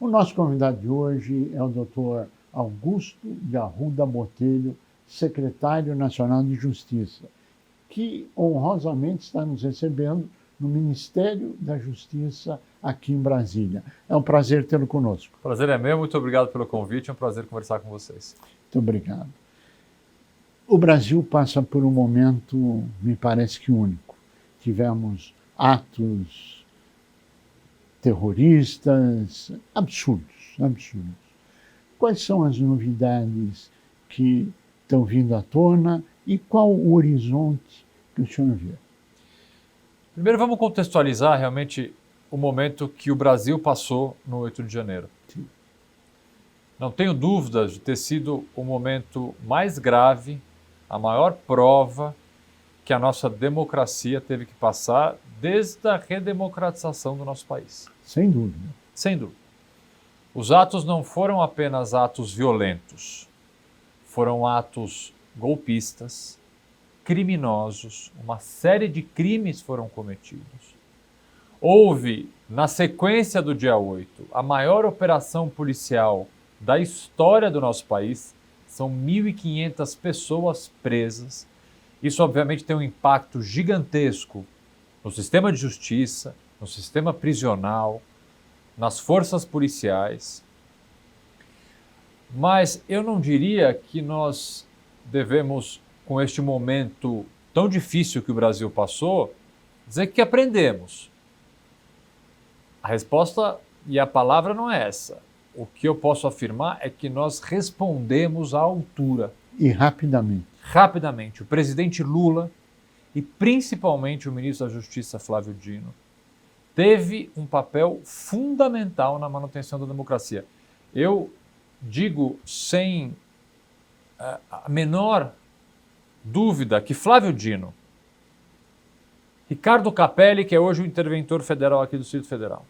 O nosso convidado de hoje é o Dr. Augusto de Arruda Botelho, secretário nacional de Justiça, que honrosamente está nos recebendo no Ministério da Justiça aqui em Brasília. É um prazer tê-lo conosco. Prazer é meu, muito obrigado pelo convite, é um prazer conversar com vocês. Muito obrigado. O Brasil passa por um momento, me parece que único. Tivemos atos terroristas absurdos. Quais são as novidades que estão vindo à tona e qual o horizonte que o senhor vê? Primeiro vamos contextualizar realmente o momento que o Brasil passou no 8 de janeiro. Sim. Não tenho dúvidas de ter sido o momento mais grave, a maior prova que a nossa democracia teve que passar desde a redemocratização do nosso país. Sem dúvida. Sem dúvida. Os atos não foram apenas atos violentos, foram atos golpistas, criminosos, uma série de crimes foram cometidos. Houve, na sequência do dia 8, a maior operação policial da história do nosso país. São 1.500 pessoas presas. Isso, obviamente, tem um impacto gigantesco no sistema de justiça, no sistema prisional, nas forças policiais. Mas eu não diria que nós devemos, com este momento tão difícil que o Brasil passou, dizer que aprendemos. A resposta e a palavra não é essa. O que eu posso afirmar é que nós respondemos à altura. E rapidamente. Rapidamente. O presidente Lula e principalmente o ministro da Justiça, Flávio Dino, teve um papel fundamental na manutenção da democracia. Eu digo sem a menor dúvida que Flávio Dino, Ricardo Capelli, que é hoje o interventor federal aqui do Distrito Federal,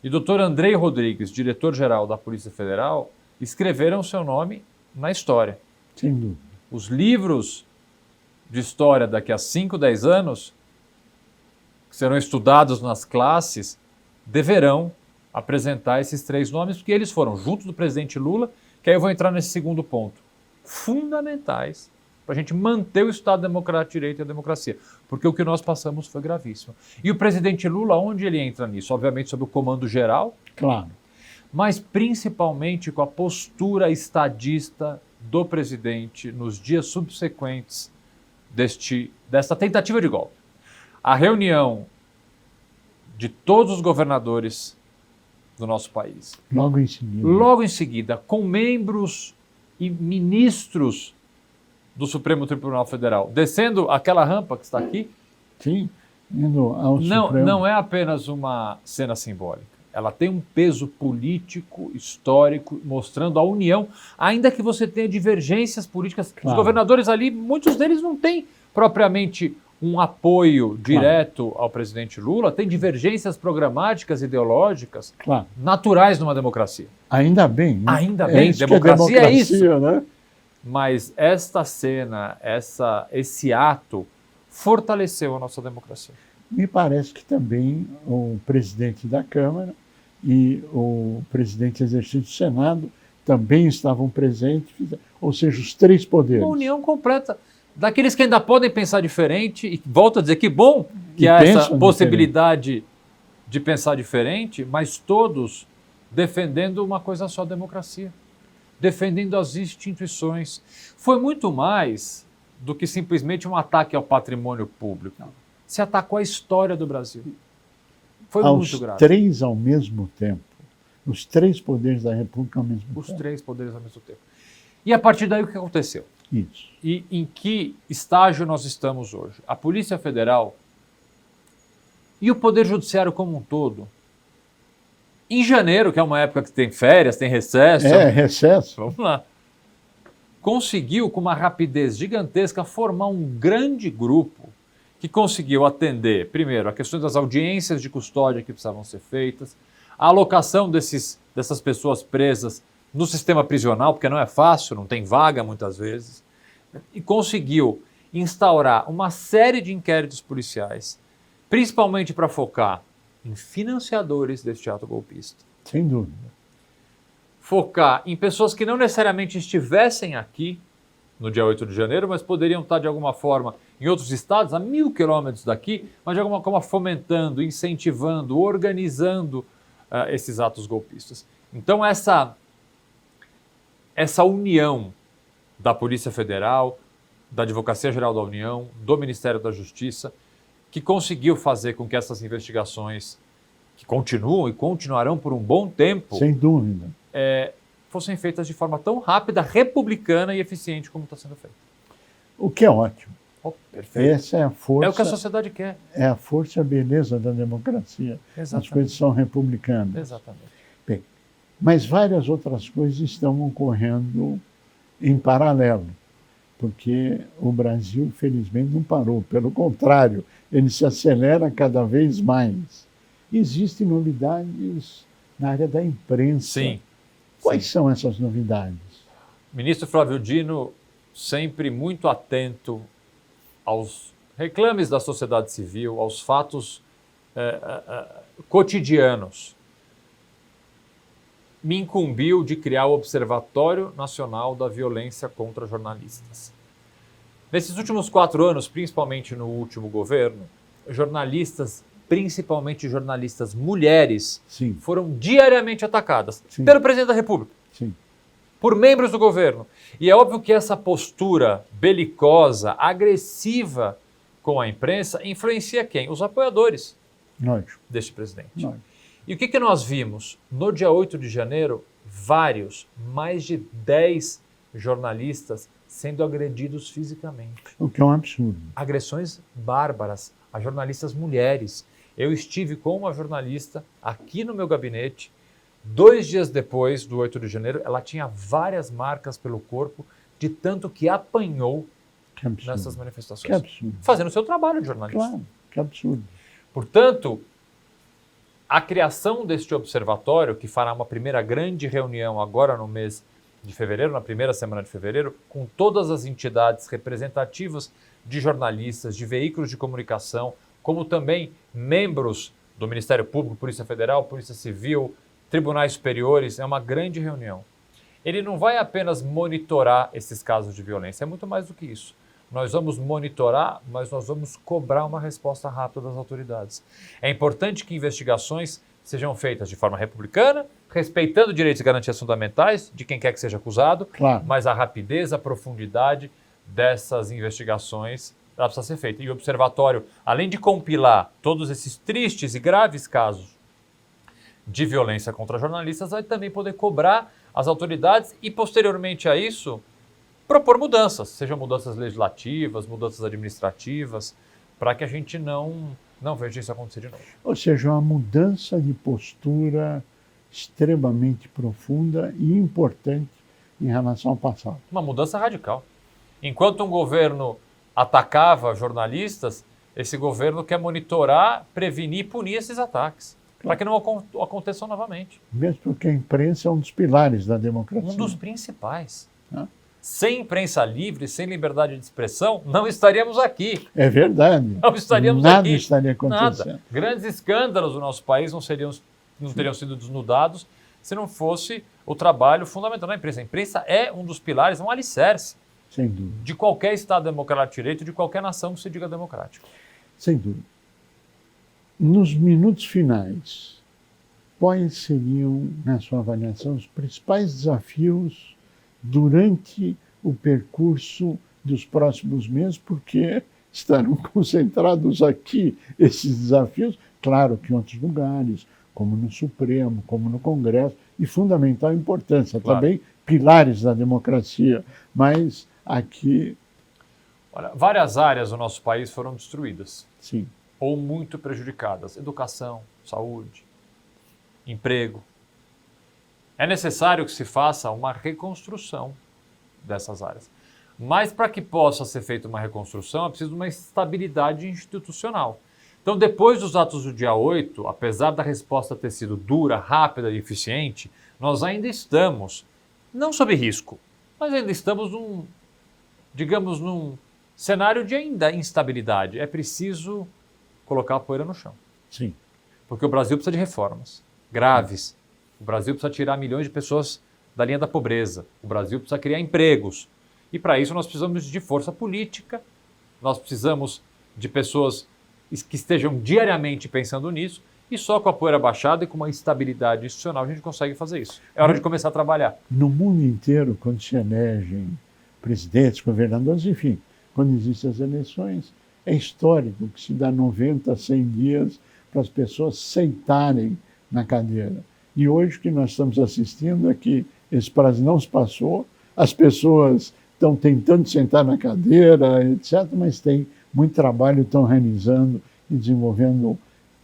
e Dr. Andrei Rodrigues, diretor-geral da Polícia Federal, escreveram seu nome na história. Sem dúvida. Os livros de história daqui a 5, 10 anos, que serão estudados nas classes, deverão apresentar esses 3 nomes, porque eles foram, junto do presidente Lula, que aí eu vou entrar nesse segundo ponto, fundamentais para a gente manter o Estado Democrático de Direito e a democracia. Porque o que nós passamos foi gravíssimo. E o presidente Lula, onde ele entra nisso? Obviamente sob o comando geral. Claro. Mas principalmente com a postura estadista do presidente nos dias subsequentes desta tentativa de golpe. A reunião de todos os governadores do nosso país. Logo em seguida. Logo em seguida, com membros e ministros do Supremo Tribunal Federal, descendo aquela rampa que está aqui. Sim, indo ao Supremo. Não é apenas uma cena simbólica. Ela tem um peso político, histórico, mostrando a união, ainda que você tenha divergências políticas. Claro. Os governadores ali, muitos deles não têm propriamente um apoio direto ao presidente Lula, tem divergências programáticas, ideológicas, naturais numa democracia. Ainda bem. Né? Ainda bem, democracia é isso. Né? Mas esta cena, esse ato, fortaleceu a nossa democracia. Me parece que também o presidente da Câmara e o presidente exercício do Senado também estavam presentes, ou seja, os 3 poderes. Uma união completa. Daqueles que ainda podem pensar diferente, e volto a dizer que bom que há essa possibilidade de pensar diferente, mas todos defendendo uma coisa só, a democracia. Defendendo as instituições. Foi muito mais do que simplesmente um ataque ao patrimônio público. Se atacou a história do Brasil. Foi muito grave. Os 3 ao mesmo tempo. Os 3 poderes da República ao mesmo tempo. Os 3 poderes ao mesmo tempo. E a partir daí o que aconteceu? Isso. E em que estágio nós estamos hoje? A Polícia Federal e o Poder Judiciário como um todo, em janeiro, que é uma época que tem férias, tem recesso. Recesso. Vamos lá. Conseguiu, com uma rapidez gigantesca, formar um grande grupo que conseguiu atender, primeiro, a questão das audiências de custódia que precisavam ser feitas, a alocação dessas pessoas presas no sistema prisional, porque não é fácil, não tem vaga muitas vezes, e conseguiu instaurar uma série de inquéritos policiais, principalmente para focar em financiadores deste ato golpista. Sem dúvida. Focar em pessoas que não necessariamente estivessem aqui no dia 8 de janeiro, mas poderiam estar de alguma forma em outros estados, a 1.000 quilômetros daqui, mas de alguma forma fomentando, incentivando, organizando esses atos golpistas. Então essa união da Polícia Federal, da Advocacia Geral da União, do Ministério da Justiça, que conseguiu fazer com que essas investigações, que continuam e continuarão por um bom tempo, sem dúvida, fossem feitas de forma tão rápida, republicana e eficiente como está sendo feito. O que é ótimo. Perfeito. Essa é a força. É o que a sociedade quer. É a força e a beleza da democracia. Exatamente. As coisas são republicanas. Exatamente. Bem, mas várias outras coisas estão ocorrendo em paralelo, porque o Brasil, felizmente, não parou. Pelo contrário, ele se acelera cada vez mais. Existem novidades na área da imprensa. Sim. Quais são essas novidades? Ministro Flávio Dino, sempre muito atento aos reclames da sociedade civil, aos fatos cotidianos, me incumbiu de criar o Observatório Nacional da Violência contra Jornalistas. Nesses últimos 4 anos, principalmente no último governo, jornalistas, principalmente jornalistas mulheres, Sim. foram diariamente atacadas Sim. pelo presidente da República, Sim. por membros do governo. E é óbvio que essa postura belicosa, agressiva com a imprensa, influencia quem? Os apoiadores Lógico. deste presidente. Lógico. E o que nós vimos? No dia 8 de janeiro, mais de 10 jornalistas sendo agredidos fisicamente. O que é um absurdo. Agressões bárbaras a jornalistas mulheres. Eu estive com uma jornalista aqui no meu gabinete, 2 dias depois do 8 de janeiro, ela tinha várias marcas pelo corpo de tanto que apanhou Que absurdo. nessas manifestações. Que absurdo. Fazendo o seu trabalho de jornalista. Claro, que absurdo. Portanto, a criação deste observatório, que fará uma primeira grande reunião agora no mês de fevereiro, na primeira semana de fevereiro, com todas as entidades representativas de jornalistas, de veículos de comunicação, como também membros do Ministério Público, Polícia Federal, Polícia Civil, tribunais superiores, é uma grande reunião. Ele não vai apenas monitorar esses casos de violência, é muito mais do que isso. Nós vamos monitorar, mas nós vamos cobrar uma resposta rápida das autoridades. É importante que investigações sejam feitas de forma republicana, respeitando direitos e garantias fundamentais de quem quer que seja acusado, Claro. mas a rapidez, a profundidade dessas investigações ela precisa ser feita. E o observatório, além de compilar todos esses tristes e graves casos de violência contra jornalistas, vai também poder cobrar as autoridades e, posteriormente a isso, propor mudanças, sejam mudanças legislativas, mudanças administrativas, para que a gente não veja isso acontecer de novo. Ou seja, uma mudança de postura extremamente profunda e importante em relação ao passado. Uma mudança radical. Enquanto um governo atacava jornalistas, esse governo quer monitorar, prevenir e punir esses ataques, para que não aconteçam novamente. Mesmo porque a imprensa é um dos pilares da democracia. Um dos principais. Ah. Sem imprensa livre, sem liberdade de expressão, não estaríamos aqui. É verdade. Não estaríamos Nada aqui. estaria acontecendo. Nada. Grandes escândalos do nosso país não teriam sido desnudados se não fosse o trabalho fundamental da imprensa. A imprensa é um dos pilares, um alicerce Sem dúvida. de qualquer Estado democrático de direito, de qualquer nação que se diga democrática. Sem dúvida. Nos minutos finais, quais seriam, na sua avaliação, os principais desafios durante o percurso dos próximos meses, porque estarão concentrados aqui esses desafios, claro que em outros lugares, como no Supremo, como no Congresso, e fundamental importância, Claro. também pilares da democracia, mas aqui, Olha, várias áreas do nosso país foram destruídas sim, ou muito prejudicadas. Educação, saúde, emprego. É necessário que se faça uma reconstrução dessas áreas. Mas para que possa ser feita uma reconstrução, é preciso uma estabilidade institucional. Então, depois dos atos do dia 8, apesar da resposta ter sido dura, rápida e eficiente, nós ainda estamos, não sob risco, mas ainda estamos num cenário de ainda instabilidade. É preciso colocar a poeira no chão. sim. Porque o Brasil precisa de reformas graves. O Brasil precisa tirar milhões de pessoas da linha da pobreza. O Brasil precisa criar empregos. E para isso nós precisamos de força política, nós precisamos de pessoas que estejam diariamente pensando nisso, e só com a poeira baixada e com uma estabilidade institucional a gente consegue fazer isso. É hora de começar a trabalhar. No mundo inteiro, quando se elegem presidentes, governadores, enfim, quando existem as eleições, é histórico que se dá 90, 100 dias para as pessoas sentarem na cadeira. E hoje o que nós estamos assistindo é que esse prazo não se passou, as pessoas estão tentando sentar na cadeira, etc., mas tem muito trabalho, estão realizando e desenvolvendo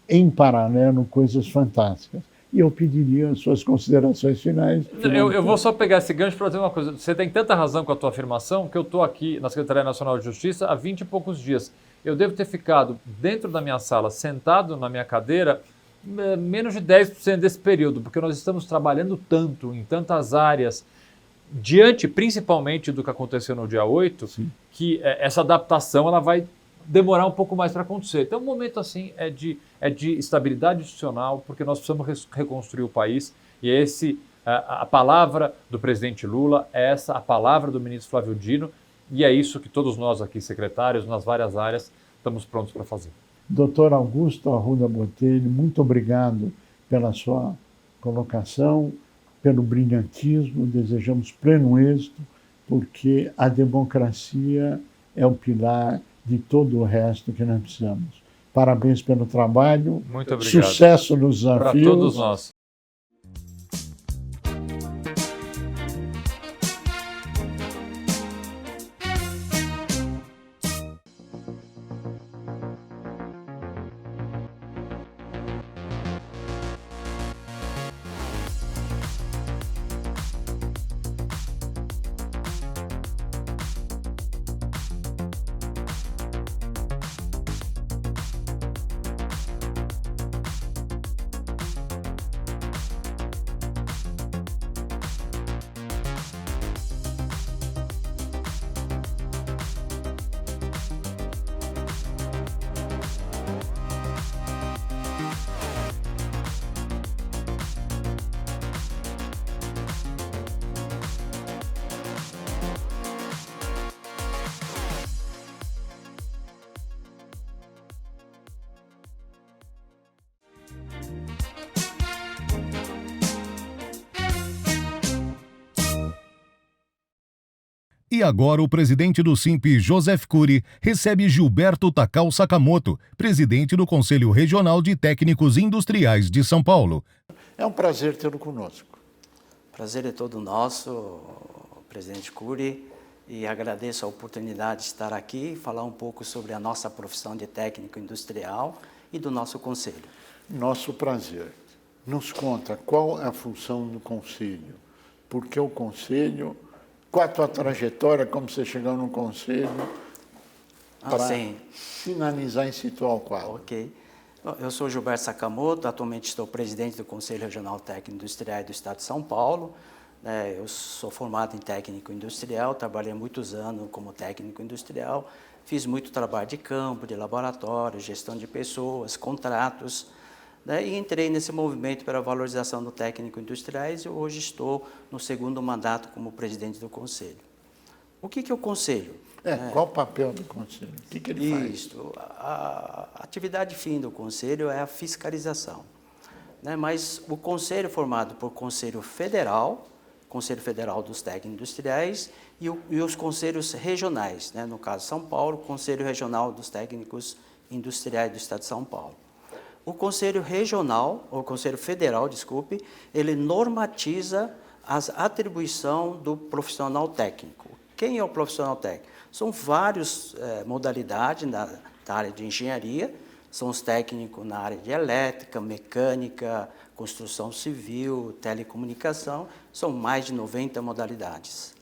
em paralelo coisas fantásticas. E eu pediria as suas considerações finais. Eu vou só pegar esse gancho para dizer uma coisa. Você tem tanta razão com a tua afirmação que eu estou aqui na Secretaria Nacional de Justiça há 20 e poucos dias. Eu devo ter ficado dentro da minha sala, sentado na minha cadeira, menos de 10% desse período, porque nós estamos trabalhando tanto, em tantas áreas, diante principalmente do que aconteceu no dia 8, sim, que essa adaptação ela vai demorar um pouco mais para acontecer. Então, um momento assim é de estabilidade institucional, porque nós precisamos reconstruir o país, e a palavra do presidente Lula é essa, a palavra do ministro Flávio Dino, e é isso que todos nós aqui, secretários, nas várias áreas, estamos prontos para fazer. Doutor Augusto Arruda Botelho, muito obrigado pela sua colocação, pelo brilhantismo, desejamos pleno êxito, porque a democracia é o pilar de todo o resto que nós precisamos. Parabéns pelo trabalho, muito obrigado. Sucesso nos desafios. Para todos nós. E agora o presidente do SINP, Joseph Cury, recebe Gilberto Takao Sakamoto, presidente do Conselho Regional de Técnicos Industriais de São Paulo. É um prazer tê-lo conosco. Prazer é todo nosso, presidente Cury, e agradeço a oportunidade de estar aqui e falar um pouco sobre a nossa profissão de técnico industrial e do nosso conselho. Nosso prazer. Nos conta qual é a função do conselho, por que o conselho, qual a tua trajetória, como você chegou no conselho, para finalizar e situar o quadro. Ok. Bom, eu sou Gilberto Sakamoto, atualmente estou presidente do Conselho Regional Técnico Industrial do Estado de São Paulo. Eu sou formado em técnico industrial, trabalhei muitos anos como técnico industrial, fiz muito trabalho de campo, de laboratório, gestão de pessoas, contratos, e entrei nesse movimento para a valorização do técnico industriais e hoje estou no segundo mandato como presidente do Conselho. O que é o Conselho? Qual o papel do Conselho? O que ele faz? Isso. A atividade fim do Conselho é a fiscalização. Mas o Conselho é formado por Conselho Federal dos Técnicos Industriais e os Conselhos Regionais, no caso São Paulo, Conselho Regional dos Técnicos Industriais do Estado de São Paulo. O Conselho Regional, ou Conselho Federal, desculpe, ele normatiza as atribuições do profissional técnico. Quem é o profissional técnico? São várias modalidades da área de engenharia, são os técnicos na área de elétrica, mecânica, construção civil, telecomunicação, são mais de 90 modalidades.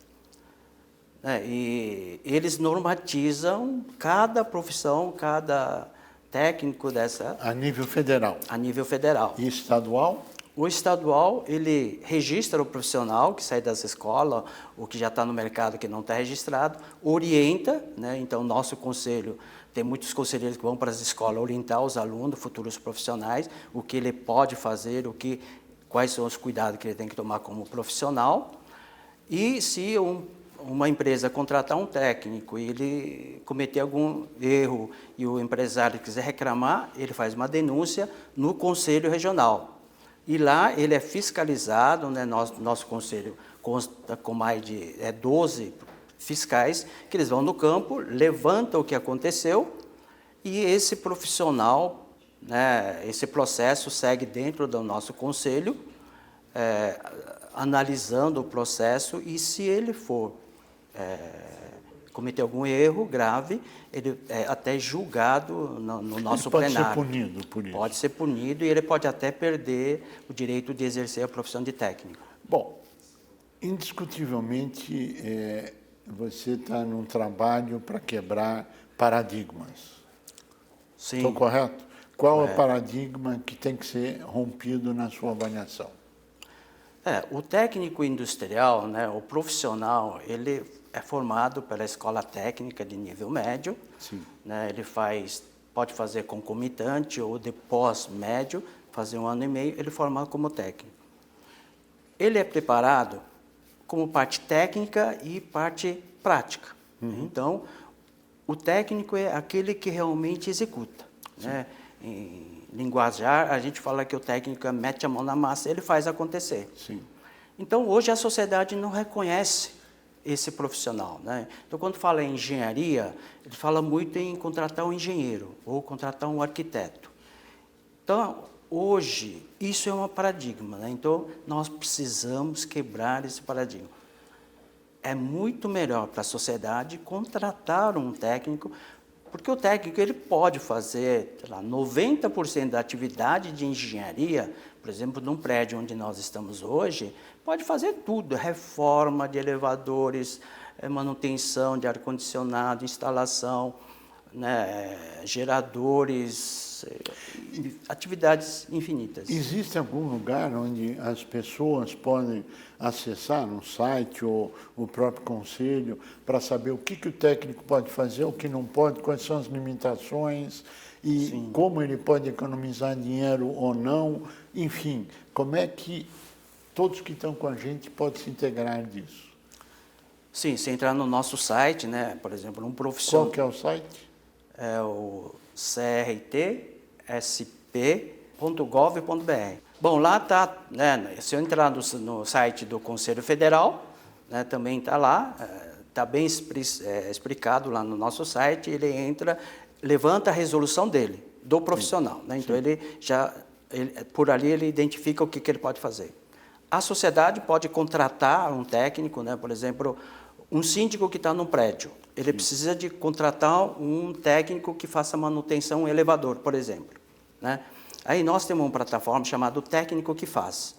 E eles normatizam cada profissão, cada técnico dessa... A nível federal. A nível federal. E estadual? O estadual, ele registra o profissional que sai das escolas, o que já está no mercado que não está registrado, orienta, então nosso conselho, tem muitos conselheiros que vão para as escolas orientar os alunos, futuros profissionais, o que ele pode fazer, o que quais são os cuidados que ele tem que tomar como profissional. E se uma empresa contratar um técnico e ele cometer algum erro e o empresário quiser reclamar, ele faz uma denúncia no Conselho Regional. E lá ele é fiscalizado, né? Nosso conselho consta com mais de 12 fiscais, que eles vão no campo, levantam o que aconteceu, e esse profissional, né, esse processo segue dentro do nosso conselho, analisando o processo, e se ele for cometer algum erro grave, ele é até julgado no nosso plenário. Pode ser punido por isso. Pode ser punido, e ele pode até perder o direito de exercer a profissão de técnico. Bom, indiscutivelmente, você está num trabalho para quebrar paradigmas. Sim. Estou correto? Qual é o paradigma que tem que ser rompido na sua avaliação? O técnico industrial, né, o profissional, ele é formado pela escola técnica de nível médio. Sim. Né, ele pode fazer concomitante ou de pós-médio, fazer 1 ano e meio, ele é formado como técnico. Ele é preparado como parte técnica e parte prática. Então, o técnico é aquele que realmente executa. Né? Em linguajar, a gente fala que o técnico mete a mão na massa, ele faz acontecer. Sim. Então, hoje a sociedade não reconhece esse profissional. Né? Então, quando fala em engenharia, ele fala muito em contratar um engenheiro ou contratar um arquiteto. Então, hoje, isso é um paradigma. Né? Então, nós precisamos quebrar esse paradigma. É muito melhor para a sociedade contratar um técnico, porque o técnico ele pode fazer, sei lá, 90% da atividade de engenharia, por exemplo, num prédio onde nós estamos hoje, pode fazer tudo, reforma de elevadores, manutenção de ar-condicionado, instalação, né, geradores, atividades infinitas. Existe algum lugar onde as pessoas podem acessar um site ou o próprio conselho para saber o que o técnico pode fazer, o que não pode, quais são as limitações e Sim. como ele pode economizar dinheiro ou não? Enfim, como é que todos que estão com a gente podem se integrar disso? Sim, se entrar no nosso site, né, por exemplo, um profissional... Qual que é o site? É o crtsp.gov.br. Bom, lá está, né, se eu entrar no site do Conselho Federal, né, também está lá, está bem explicado lá no nosso site, ele entra, levanta a resolução dele, do profissional. Né, então, por ali ele identifica o que ele pode fazer. A sociedade pode contratar um técnico, né, por exemplo, um síndico que está num prédio. Ele precisa de contratar um técnico que faça manutenção em elevador, por exemplo. Né? Aí nós temos uma plataforma chamada Técnico que Faz.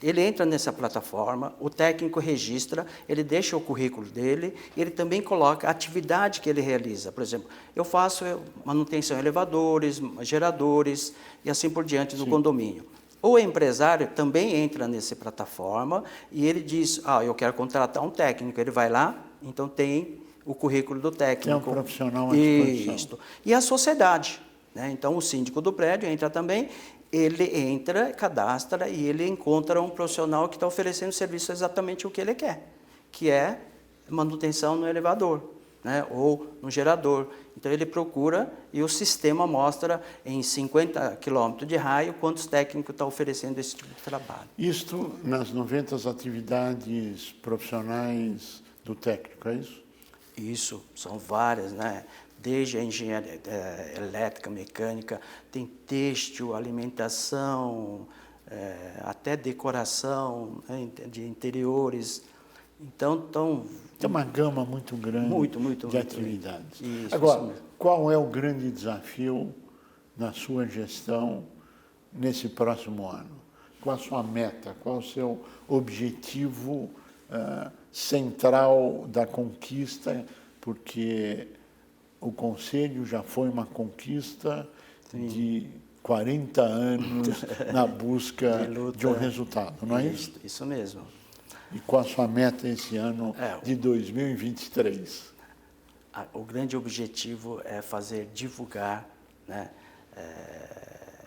Ele entra nessa plataforma, o técnico registra, ele deixa o currículo dele, ele também coloca a atividade que ele realiza. Por exemplo, eu faço manutenção em elevadores, geradores e assim por diante no condomínio. O empresário também entra nessa plataforma e ele diz, eu quero contratar um técnico. Ele vai lá, então tem o currículo do técnico. É um profissional à disposição. Isso. E a sociedade. Né? Então, o síndico do prédio entra também, ele entra, cadastra e ele encontra um profissional que está oferecendo serviço exatamente o que ele quer, que é manutenção no elevador, né? Ou no gerador. Então, ele procura e o sistema mostra em 50 quilômetros de raio quantos técnicos estão oferecendo esse tipo de trabalho. Isto nas 90 atividades profissionais do técnico, é isso? Isso, são várias, né? Desde a engenharia elétrica, mecânica, tem têxtil, alimentação, até decoração, né, de interiores. Então, tem uma gama muito grande de atividades. Isso, agora, qual é o grande desafio na sua gestão nesse próximo ano? Qual a sua meta? Qual o seu objetivo central da conquista? Porque o Conselho já foi uma conquista de 40 anos na busca de um resultado, não é isso? Isso mesmo. E qual a sua meta esse ano de 2023? O grande objetivo é divulgar, né,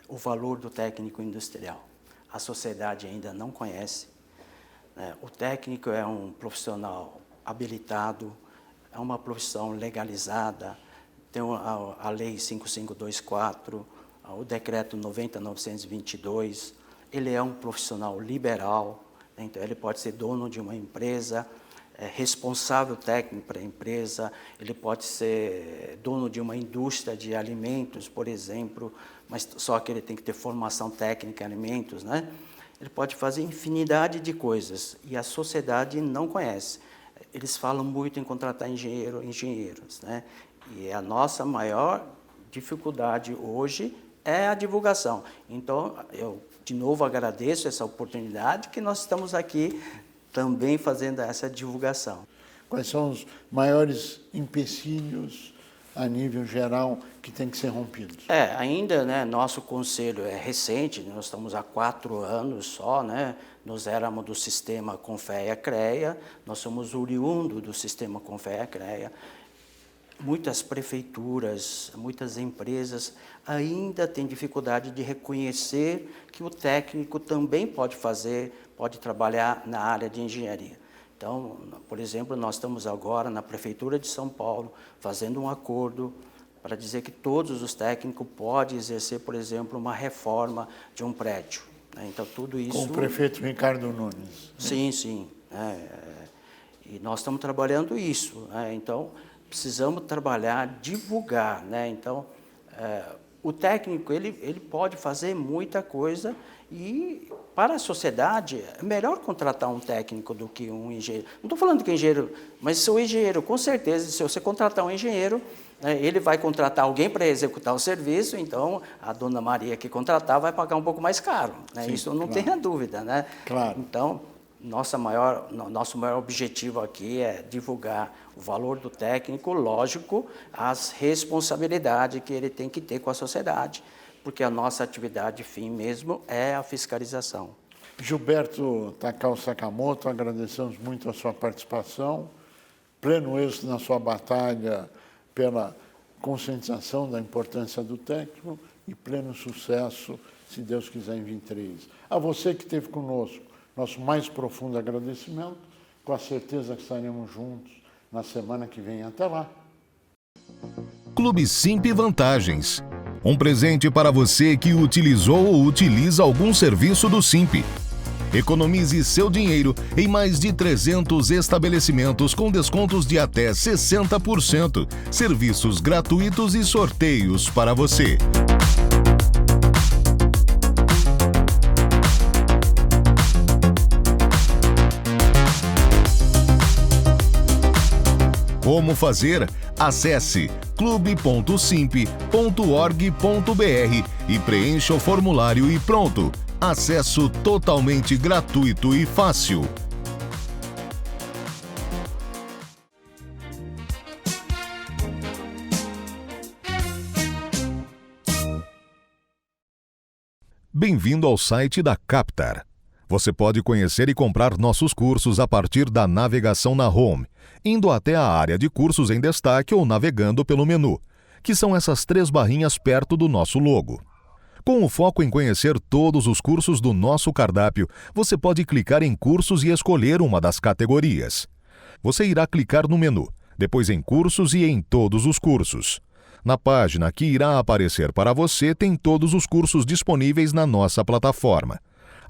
o valor do técnico industrial. a sociedade ainda não conhece. O técnico é um profissional habilitado, é uma profissão legalizada, tem a Lei 5524, o Decreto 90.922, ele é um profissional liberal, então ele pode ser dono de uma empresa, responsável técnico para a empresa, ele pode ser dono de uma indústria de alimentos, por exemplo, mas só que ele tem que ter formação técnica em alimentos, né? Ele pode fazer infinidade de coisas e a sociedade não conhece. Eles falam muito em contratar engenheiros, né? E a nossa maior dificuldade hoje é a divulgação. Então, eu de novo agradeço essa oportunidade que nós estamos aqui também fazendo essa divulgação. Quais são os maiores empecilhos a nível geral que tem que ser rompidos? Ainda, né, nosso conselho é recente, nós estamos há 4 anos só, né? Nós éramos do sistema Confea-CREA, nós somos oriundo do sistema Confea-CREA. Muitas prefeituras, muitas empresas ainda têm dificuldade de reconhecer que o técnico também pode trabalhar na área de engenharia. Então, por exemplo, nós estamos agora na Prefeitura de São Paulo fazendo um acordo para dizer que todos os técnicos podem exercer, por exemplo, uma reforma de um prédio. Então, tudo isso... Com o prefeito Ricardo Nunes. Sim. E nós estamos trabalhando isso. Então, precisamos trabalhar, divulgar. Então, o técnico ele pode fazer muita coisa e, para a sociedade, é melhor contratar um técnico do que um engenheiro. Não estou falando que engenheiro, mas o engenheiro, com certeza, se você contratar um engenheiro, ele vai contratar alguém para executar o serviço, então a dona Maria que contratar vai pagar um pouco mais caro. Sim, isso não claro. tenha dúvida. Claro. Então, nosso maior objetivo aqui é divulgar o valor do técnico, lógico, as responsabilidades que ele tem que ter com a sociedade, porque a nossa atividade fim mesmo é a fiscalização. Gilberto Takao Sakamoto, agradecemos muito a sua participação, pleno êxito na sua batalha pela conscientização da importância do técnico e pleno sucesso, se Deus quiser, em 23. A você que esteve conosco, nosso mais profundo agradecimento, com a certeza que estaremos juntos na semana que vem. Até lá. Clube Simp Vantagens. Um presente para você que utilizou ou utiliza algum serviço do Simp. Economize seu dinheiro em mais de 300 estabelecimentos com descontos de até 60%. Serviços gratuitos e sorteios para você. Como fazer? Acesse clube.simp.org.br e preencha o formulário e pronto. Acesso totalmente gratuito e fácil. Bem-vindo ao site da Captar. Você pode conhecer e comprar nossos cursos a partir da navegação na Home, indo até a área de cursos em destaque ou navegando pelo menu, que são essas 3 barrinhas perto do nosso logo. Com o foco em conhecer todos os cursos do nosso cardápio, você pode clicar em cursos e escolher uma das categorias. Você irá clicar no menu, depois em cursos e em todos os cursos. Na página que irá aparecer para você tem todos os cursos disponíveis na nossa plataforma.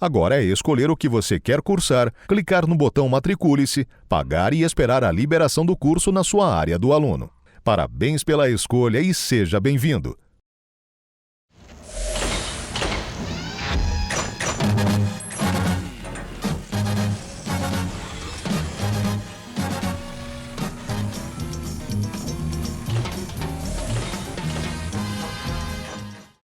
Agora é escolher o que você quer cursar, clicar no botão Matricule-se, pagar e esperar a liberação do curso na sua área do aluno. Parabéns pela escolha e seja bem-vindo!